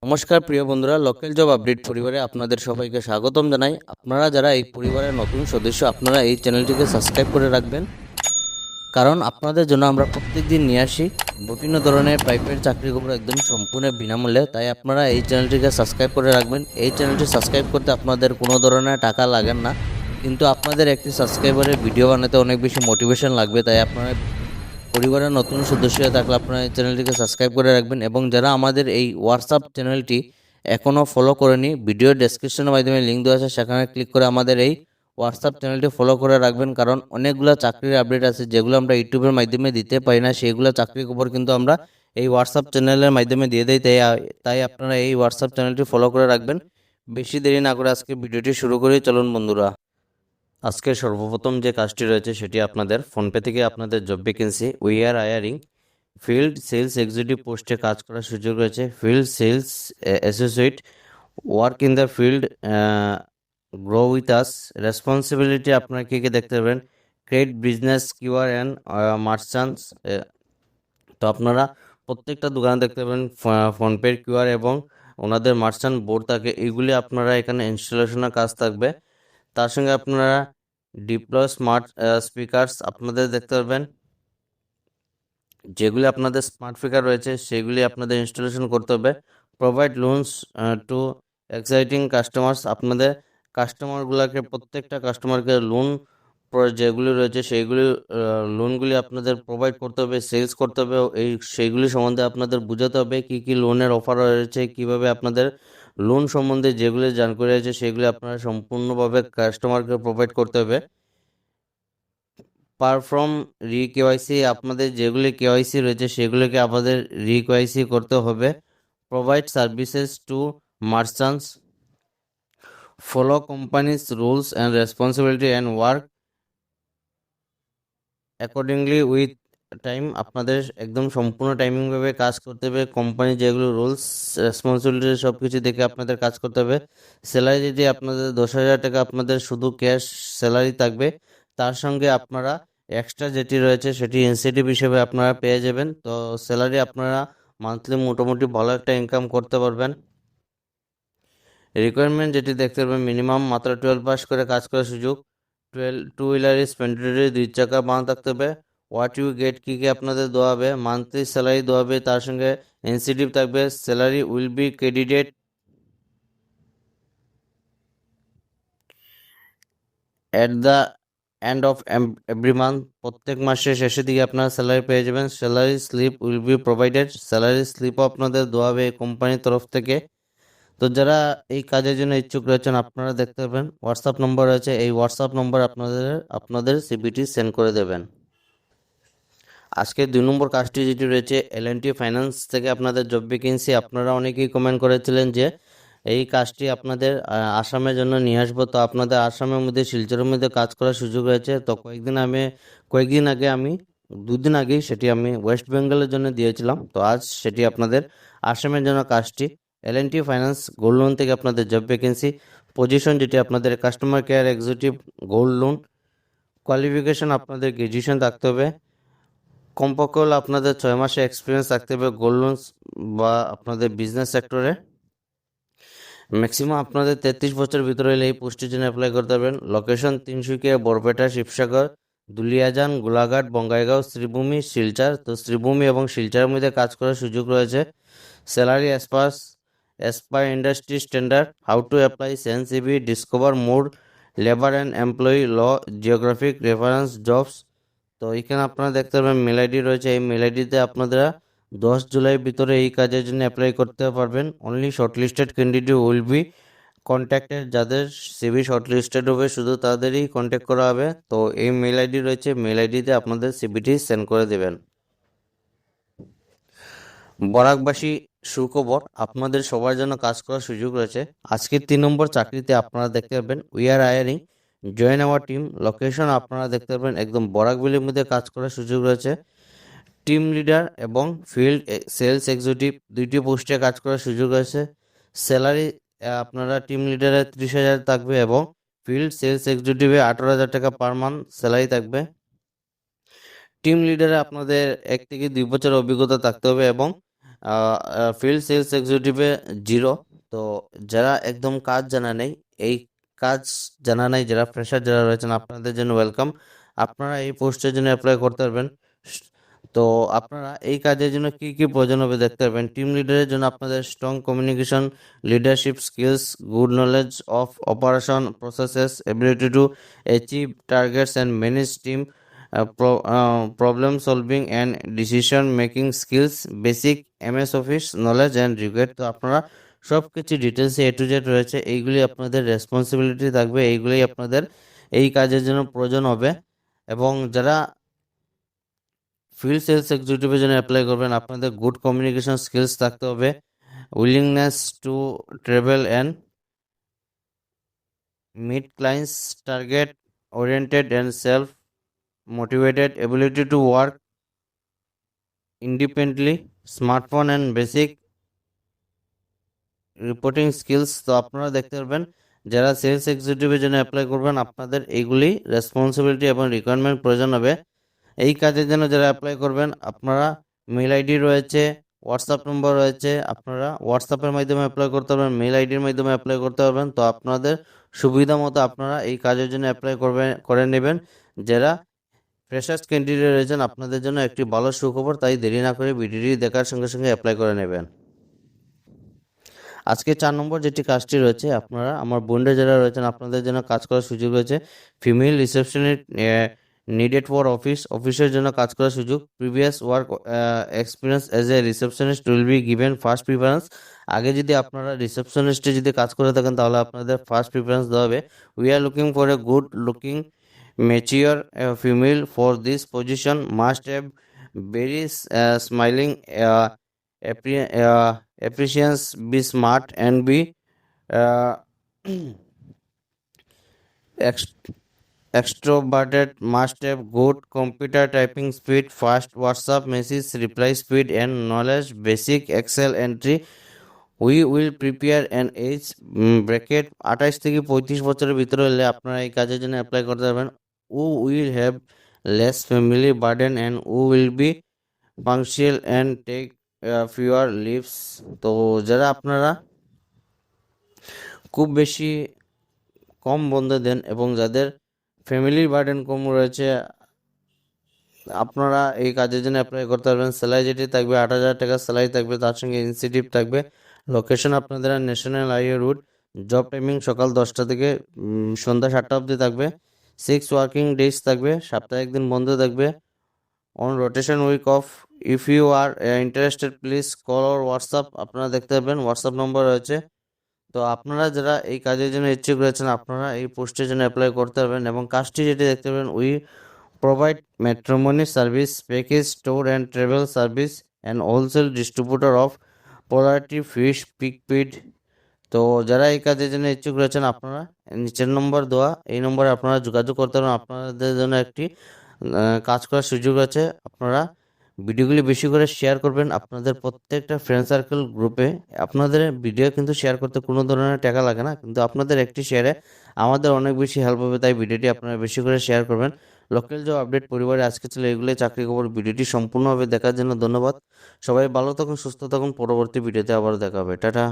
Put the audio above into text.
নমস্কার প্রিয় বন্ধুরা, লোকাল জব আপডেট পরিবারে আপনাদের সবাইকে স্বাগতম জানাই। আপনারা যারা এই পরিবারের নতুন সদস্য, আপনারা এই চ্যানেলটিকে সাবস্ক্রাইব করে রাখবেন, কারণ আপনাদের জন্য আমরা প্রত্যেক দিন নিয়ে আসি বিভিন্ন ধরনের প্রাইভেট চাকরির খবর একদম সম্পূর্ণ বিনামূল্যে। তাই আপনারা এই চ্যানেলটিকে সাবস্ক্রাইব করে রাখবেন। এই চ্যানেলটি সাবস্ক্রাইব করতে আপনাদের কোনো ধরনের টাকা লাগে না, কিন্তু আপনাদের একটি সাবস্ক্রাইবারের ভিডিও বানাতে অনেক বেশি মোটিভেশন লাগবে। তাই আপনারা পরিবারের নতুন সদস্য হয়ে থাকলে আপনারা এই চ্যানেলটিকে সাবস্ক্রাইব করে রাখবেন, এবং যারা আমাদের এই হোয়াটসঅ্যাপ চ্যানেলটি এখনও ফলো করেনি, ভিডিও ডেসক্রিপশনের মাধ্যমে লিঙ্ক দেওয়া আছে, সেখানে ক্লিক করে আমাদের এই হোয়াটসঅ্যাপ চ্যানেলটি ফলো করে রাখবেন। কারণ অনেকগুলো চাকরির আপডেট আছে যেগুলো আমরা ইউটিউবের মাধ্যমে দিতে পারি না, সেইগুলো চাকরির খবর কিন্তু আমরা এই হোয়াটসঅ্যাপ চ্যানেলের মাধ্যমে দিয়ে দিই। তাই আপনারা এই হোয়াটসঅ্যাপ চ্যানেলটি ফলো করে রাখবেন। বেশি দেরি না করে আজকে ভিডিওটি শুরু করি, চলুন বন্ধুরা। আজকে সর্বপ্রথম যে কাজটি রয়েছে সেটি আপনাদের ফোনপে থেকে আপনাদের job vacancy we are hiring field sales executive পোস্টে কাজ করার সুযোগ রয়েছে। Field sales associate, work in the field, grow with us. Responsibility আপনারা কী কী দেখতে পাবেন? Create business QR and merchants. তো আপনারা প্রত্যেকটা দোকানে দেখতে পাবেন ফোনপের কিউআর এবং ওনাদের মার্চেন্ট বোর্ড থাকে, এইগুলি আপনারা এখানে ইনস্টলেশনের কাজ থাকবে। তার সঙ্গে আপনারা ডিপ্লয় স্মার্ট স্পিকারস আপনাদের দেখতে পারবেন, যেগুলি আপনাদের স্মার্ট স্পিকার রয়েছে সেগুলি আপনাদের ইনস্টলেশন করতে হবে। Provide loans to exciting customers, আপনাদের কাস্টমারগুলোকে, প্রত্যেকটা কাস্টমারকে লোন যেগুলি রয়েছে সেইগুলি লোনগুলি আপনাদের প্রোভাইড করতে হবে, সেলস করতে হবে। সেইগুলি সম্বন্ধে আপনাদের বোঝাতে হবে কী কী লোনের অফার রয়েছে, কীভাবে আপনাদের লোন সম্বন্ধে যেগুলি জানকারি আছে সেগুলি আপনারা সম্পূর্ণভাবে কাস্টমারকে প্রোভাইড করতে হবে। পারফর্ম কেওয়াইসি, আপনাদের যেগুলি কেওয়াইসি রয়েছে সেগুলিকে আপনাদের কেওয়াইসি করতে হবে। Provide services to merchants, follow companies rules and responsibility and work accordingly with time, আপনাদের একদম সম্পূর্ণ টাইমিংভাবে কাজ করতে হবে। কোম্পানি যেগুলো রুলস রেসপন্সিবিলিটি সব কিছু দেখে আপনাদের কাজ করতে হবে। স্যালারি যদি আপনাদের 10,000 টাকা আপনাদের শুধু ক্যাশ স্যালারি থাকবে, তার সঙ্গে আপনারা এক্সট্রা যেটি রয়েছে সেটি ইনসেন্টিভ হিসেবে আপনারা পেয়ে যাবেন। তো স্যালারি আপনারা মান্থলি মোটামুটি ভালো একটা ইনকাম করতে পারবেন। রিকোয়ারমেন্ট যেটি দেখতে পারবেন, মিনিমাম মাত্র 12 পাস করে কাজ করার সুযোগ। 2 হুইলার ইজ ম্যান্ডেটরি, 2 চাকা বাঁধ থাকতে হবে। হোয়াট ইউ গেট, কী কী আপনাদের দেওয়া হবে? মান্থলি স্যালারি দেওয়া হবে, তার সঙ্গে ইনসেন্টিভ থাকবে। Salary will be credited at the end of every month, প্রত্যেক মাসের শেষের দিকে আপনারা স্যালারি পেয়ে যাবেন। Salary slip will be provided, salary স্লিপও আপনাদের দেওয়া হবে কোম্পানির তরফ থেকে। তো যারা এই কাজের জন্য ইচ্ছুক রয়েছেন আপনারা দেখতে পাবেন হোয়াটসঅ্যাপ নম্বর রয়েছে, এই হোয়াটসঅ্যাপ নম্বর আপনাদের সিভিটি সেন্ড করে দেবেন। আজকে 2 নম্বর কাজটি যেটি রয়েছে L&T ফাইন্যান্স থেকে আপনাদের জব ভ্যাকেন্সি। আপনারা অনেকেই কমেন্ট করেছিলেন যে এই কাজটি আপনাদের আসামের জন্য নিয়ে আসবো। তো আপনাদের আসামের মধ্যে শিলচরের মধ্যে কাজ করার সুযোগ রয়েছে। তো কয়েকদিন আগে আমি 2 দিন আগেই সেটি আমি ওয়েস্ট বেঙ্গলের জন্য দিয়েছিলাম। তো আজ সেটি আপনাদের আসামের জন্য কাজটি L&T ফাইন্যান্স গোল্ড লোন থেকে আপনাদের জব ভ্যাকেন্সি। পজিশন যেটি আপনাদের customer care executive gold loan. Qualification আপনাদের গ্র্যাজুয়েশন থাকতে হবে। কমপক্ষে হলে আপনাদের 6 মাসের এক্সপিরিয়েন্স থাকতে হবে গোল্ড লোন বা আপনাদের বিজনেস সেক্টরে। ম্যাক্সিমাম আপনাদের 33 বছর ভিতরে হলে এই পোস্টের জন্য অ্যাপ্লাই করতে পারবেন। লোকেশন তিনসুকিয়া, বরপেটা, শিবসাগর, দুলিয়াজান, গোলাঘাট, বঙ্গাইগাঁও, শ্রীভূমি, শিলচর। তো শ্রীভূমি এবং শিলচরের মধ্যে কাজ করার সুযোগ রয়েছে। Salary as per industry standard. How to apply, send CV, discover more labour and employee law, geographic reference jobs. তো এখানে আপনারা দেখতে পাবেন মেল আইডি রয়েছে, এই মেল আইডিতে আপনারা 10 জুলাই ভিতরে এই কাজের জন্য অ্যাপ্লাই করতে পারবেন। Only shortlisted candidate will be contacted, যাদের সিভি শর্টলিস্টেড হবে শুধু তাদেরই কন্ট্যাক্ট করা হবে। তো এই মেল আইডি রয়েছে, মেল আইডিতে আপনাদের সিভিটি সেন্ড করে দেবেন। বরাকবাসী সুখবর, আপনাদের সবার জন্য কাজ করার সুযোগ রয়েছে। আজকের 3 নম্বর চাকরিতে আপনারা দেখতে পাবেন we are hiring, join our team. Location আপনারা দেখতে পাবেন একদম বরাকভ্যালির মধ্যে কাজ করার সুযোগ রয়েছে। টিম লিডার এবং ফিল্ড সেলস এক্সিকিউটিভ 2টি পোস্টে কাজ করার সুযোগ রয়েছে। স্যালারি আপনারা টিম লিডারে 30,000 থাকবে এবং ফিল্ড সেলস এক্সিকিউটিভে 18,000 টাকা পার মান্থ স্যালারি থাকবে। টিম লিডারে আপনাদের 1 থেকে 2 বছর অভিজ্ঞতা থাকতে হবে এবং ফিল্ড সেলস এক্সিকিউটিভে 0। তো যারা একদম কাজ জানা নেই, এই কাজ জানা নেই, যারা ফ্রেশার যারা রয়েছেন, আপনাদের জন্য ওয়েলকাম। আপনারা এই পোস্টের জন্য অ্যাপ্লাই করতে পারবেন। তো আপনারা এই কাজের জন্য কি কি প্রয়োজন হবে দেখতে পারবেন। টিম লিডারের জন্য আপনাদের strong communication, leadership skills, good knowledge of operation processes, ability to achieve targets and manage team, problem solving and decision making skills, basic MS office knowledge and required. তো আপনারা সব কিছু ডিটেলসে A to Z রয়েছে, এইগুলি আপনাদের responsibility থাকবে, এইগুলি আপনাদের এই কাজের জন্য প্রয়োজন হবে। এবং যারা ফিল্ড সেলস এক্সিকিউটিভের জন্য অ্যাপ্লাই করবেন, আপনাদের গুড কমিউনিকেশন স্কিলস থাকতে হবে, willingness to travel and meet clients, target oriented and self motivated, ability to work independently, smartphone and basic reporting skills. তো আপনারা দেখতে পারবেন যারা সেলস এক্সিকিউটিভের জন্য অ্যাপ্লাই করবেন, আপনাদের এইগুলি রেসপন্সিবিলিটি এবং রিকোয়ারমেন্ট প্রয়োজন হবে। এই কাজের জন্য যারা অ্যাপ্লাই করবেন, আপনারা মেল আইডি রয়েছে, হোয়াটসঅ্যাপ নম্বর রয়েছে, আপনারা হোয়াটসঅ্যাপের মাধ্যমে অ্যাপ্লাই করতে পারবেন, মেল আইডির মাধ্যমে অ্যাপ্লাই করতে পারবেন। তো আপনাদের সুবিধা মতো আপনারা এই কাজের জন্য অ্যাপ্লাই করে নেবেন। যারা ফ্রেশার্স ক্যান্ডিডেট রয়েছেন, আপনাদের জন্য একটি ভালো সুখবর, তাই দেরি না করে ভিডিওটি দেখার সঙ্গে সঙ্গে অ্যাপ্লাই করে নেবেন। আজকে 4 নম্বর যেটি কাজটি রয়েছে, আপনারা আমার বোনরা যারা রয়েছেন, আপনাদের জন্য কাজ করার সুযোগ রয়েছে। ফিমেল রিসেপশনিস্ট নিডেড ফর অফিসের জন্য কাজ করার সুযোগ। Previous work experience as a receptionist will be given first preference. আগে যদি আপনারা রিসেপশনিস্টে যদি কাজ করে থাকেন, তাহলে আপনাদের ফার্স্ট প্রিফারেন্স দেওয়া হবে। We are looking for a good looking mature female for this position, must have very smiling appreciations, be smart and be uh, extroverted, must have good computer typing speed, fast WhatsApp message reply speed and knowledge basic Excel entry. We will prepare an age bracket 28 থেকে 35 বছরের ভিতরে হলে আপনারা এই কাজের জন্য apply করতে পারবেন। You will have less family burden and you will be punctual and take fewer leaves. তো যারা আপনারা খুব বেশি কম বন্ধ দেন এবং যাদের ফ্যামিলির বার্ডেন কম রয়েছে, আপনারা এই কাজের জন্য অ্যাপ্লাই করতে পারবেন। স্যালারি যেটি থাকবে 8,000 টাকা স্যালারি থাকবে, তার সঙ্গে ইনসেন্টিভ থাকবে। লোকেশন আপনাদের national highway root. Job timing সকাল 10টা থেকে সন্ধ্যা 7টা অবধি থাকবে। 6 ওয়ার্কিং ডেজ থাকবে, সপ্তাহে একদিন বন্ধ থাকবে। On rotation week off. If you are interested please call or WhatsApp. আপনারা দেখতে পাবেন হোয়াটসঅ্যাপ নম্বর রয়েছে। তো আপনারা যারা এই কাজের জন্য ইচ্ছুক রয়েছেন, আপনারা এই পোস্টের জন্য অ্যাপ্লাই করতে পারবেন। এবং কাজটি যেটি দেখতে পাবেন, we provide matrimony service, package tour and travel service and wholesale distributor of poultry, fish, pig feed। তো যারা এই কাজের জন্য ইচ্ছুক রয়েছেন, আপনারা নিচের নম্বর দেওয়া এই নম্বরে আপনারা যোগাযোগ করতে পারেন। আপনাদের জন্য একটি কাজ করার সুযোগ আছে। আপনারা ভিডিওগুলি বেশি করে শেয়ার করবেন আপনাদের প্রত্যেকটা ফ্রেন্ড সার্কেল গ্রুপে। আপনাদের ভিডিও কিন্তু শেয়ার করতে কোনো ধরনের টাকা লাগে না, কিন্তু আপনাদের একটি শেয়ারে আমাদের অনেক বেশি হেল্প হবে, তাই ভিডিওটি আপনারা বেশি করে শেয়ার করবেন। লোকাল জব আপডেট পরিবারে আজকে ছিল এগুলোই চাকরি খবর। ভিডিওটি সম্পূর্ণভাবে দেখার জন্য ধন্যবাদ। সবাই ভালো থাকুন, সুস্থ থাকুন। পরবর্তী ভিডিওতে আবার দেখা হবে। টাটা।